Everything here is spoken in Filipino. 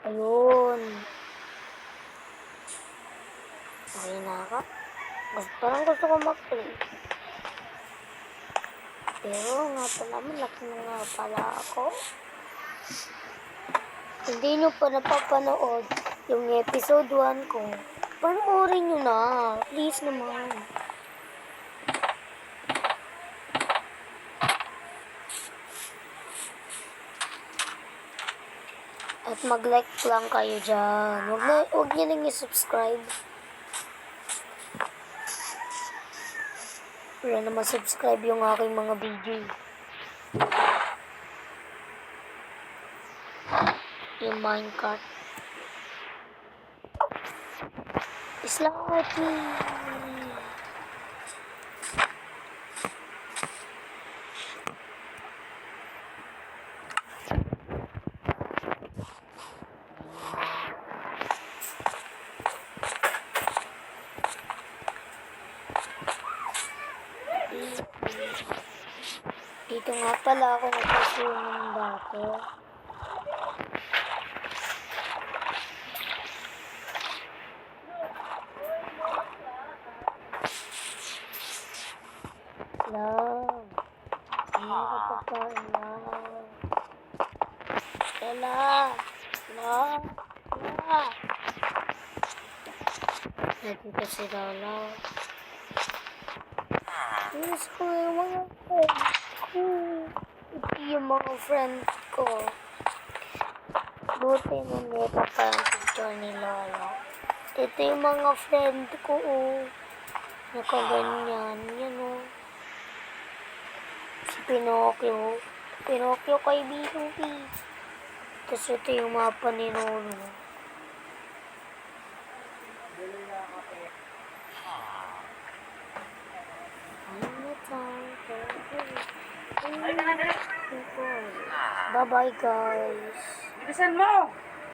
Ayun. Okay na ako. Parang gusto ko mag-play. Pero nga pala, malaki na nga pala ako. Hindi nyo pa napapanood yung episode 1 ko. Panoorin nyo na. Please naman. At mag-like lang kayo dyan. Huwag nyo nang i-subscribe. Wala naman subscribe yung aking mga video. Yung Minecraft. Islati. Dito nga pala ako nagpaswimming dati. Love. Hindi ka pagkain lang. Stella. Love. Love. Nandito si Lola. Miss ko yung mga friend ko. Ito yung mga friend ko. Buti na nito pa yung picture ni Lola. Ito yung mga friend ko, oh. Nakaganyan. Yan, oh. Si Pinocchio. Pinocchio kaibigan ko. Tapos ito yung mapa ni Lolo. Bye-bye, guys. Bilisan mo!